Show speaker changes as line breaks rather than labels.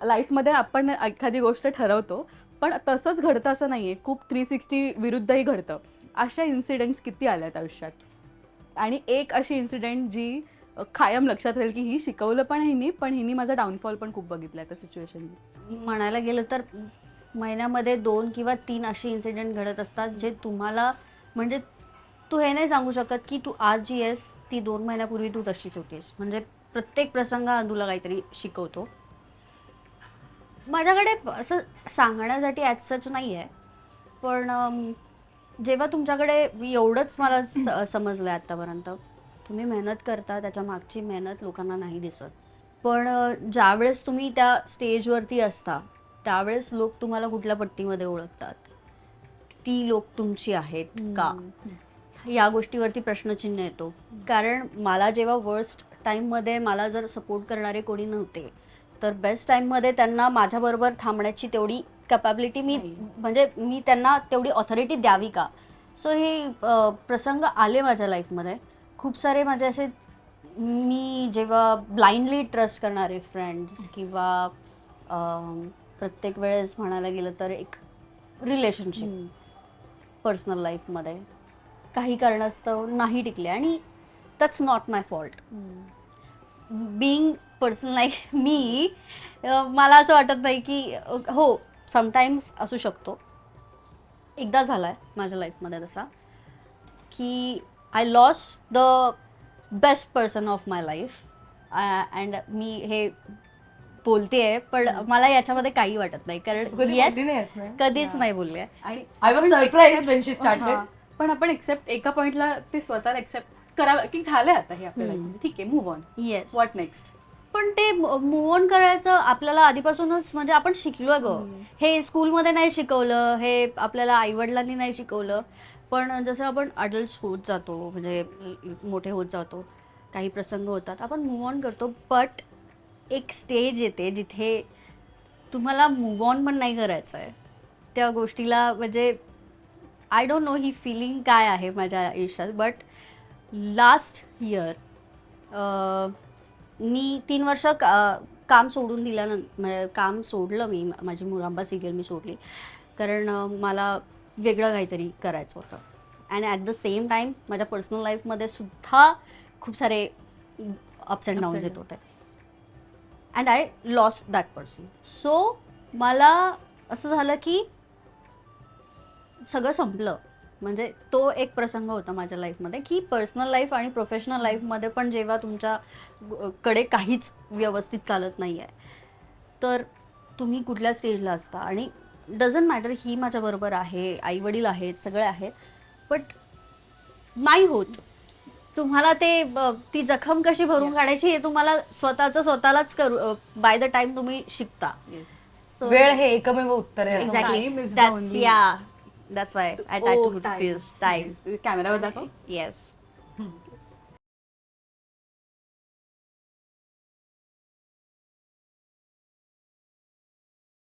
लाईफमध्ये आपण एखादी गोष्ट ठरवतो पण तसंच घडतं असं नाही आहे, खूप 360 विरुद्धही घडतं. अशा इन्सिडेंट्स किती आल्यात आयुष्यात? आणि एक अशी इन्सिडेंट जी कायम लक्षात राहील की ही शिकवलं पण हिनी, पण हिनी माझा डाऊनफॉल पण खूप बघितलाय त्या सिच्युएशननी.
म्हणायला गेलं तर महिन्यामध्ये 2 किंवा 3 असे इन्सिडेंट घडत असतात जे तुम्हाला म्हणजे तू हे नाही सांगू शकत की तू आज जी आहेस ती 2 महिन्यापूर्वी तू तशीच होतीस. म्हणजे प्रत्येक प्रसंग हा तुला काहीतरी शिकवतो. माझ्याकडे असं सांगण्यासाठी ॲज सच नाही आहे, पण जेव्हा तुमच्याकडे एवढंच मला समजलं आहे आत्तापर्यंत, तुम्ही मेहनत करता त्याच्या मागची मेहनत लोकांना नाही दिसत. पण ज्यावेळेस तुम्ही त्या स्टेजवरती असता त्यावेळेस लोक तुम्हाला कुठल्या पट्टीमध्ये ओळखतात, ती लोक तुमची आहेत का, या गोष्टीवरती प्रश्नचिन्ह येतो. कारण मला जेव्हा वर्स्ट टाईममध्ये मला जर सपोर्ट करणारे कोणी नव्हते, तर बेस्ट टाईममध्ये त्यांना माझ्याबरोबर थांबण्याची तेवढी कॅपॅबिलिटी म्हणजे मी त्यांना तेवढी ऑथॉरिटी द्यावी का. सो हे प्रसंग आले माझ्या लाईफमध्ये खूप सारे. माझे असे मी जेव्हा ब्लाइंडली ट्रस्ट करणारे फ्रेंड्स किंवा प्रत्येक वेळेस म्हणायला गेलं तर एक रिलेशनशिप पर्सनल लाईफमध्ये काही कारणास्तव नाही टिकले आणि that's not my fault. Being personal life मी मला असं वाटत नाही की हो समटाईम्स असू शकतो. एकदा झाला आहे माझ्या लाईफमध्ये तसा की I lost the best person of my life and मी हे बोलते आहे पण मला याच्यामध्ये काही वाटत नाही कारण येस कधीच नाही बोलले.
आणि
I was surprise when she started.
पण आपण एक्सेप्ट एका पॉइंटला ते स्वतःला एक्सेप्ट करावं की झालंय आता हे आपल्या लाईफमध्ये, ठीक आहे, move on.
Yes
what next?
पण ते मूव्ह ऑन करायचं आपल्याला आधीपासूनच म्हणजे आपण शिकलोय ग. हे स्कूलमध्ये नाही शिकवलं, हे आपल्याला आईवडिलांनी नाही शिकवलं. पण जसं आपण अडल्ट होत जातो म्हणजे मोठे होत जातो, काही प्रसंग होतात, आपण मूव्ह ऑन करतो. बट एक स्टेज येते जिथे तुम्हाला मूव्ह ऑन पण नाही करायचं आहे त्या गोष्टीला. म्हणजे आय डोंट नो ही फिलिंग काय आहे माझ्या आयुष्यात. बट लास्ट इयर मी 3 वर्ष काम सोडून दिल्यानंतर काम सोडलं मी. माझी मुरांबा सिरियल मी सोडली कारण मला वेगळं काहीतरी करायचं होतं. And at the same time माझ्या पर्सनल लाईफमध्ये सुद्धा खूप सारे अप्स अँड डाऊन्स येत होते. And I lost that person. So मला असं झालं की सगळं संपलं. म्हणजे तो एक प्रसंग होता माझ्या लाईफमध्ये की पर्सनल लाईफ आणि प्रोफेशनल लाईफमध्ये पण जेव्हा तुमच्याकडे काहीच व्यवस्थित चालत नाही आहे तर तुम्ही कुठल्या स्टेजला असता. आणि डझंट मॅटर ही माझ्याबरोबर आहे, आईवडील आहेत, सगळे आहेत, बट नाही होत. तुम्हाला ते ती जखम कशी भरून काढायची हे तुम्हाला स्वतःलाच करू बाय द टाइम तुम्ही शिकता.
वेळ हे एकमेव उत्तर आहे.
Time is the only-
That's why I try to put this time.
कॅमेरावर दाखव.
Yes.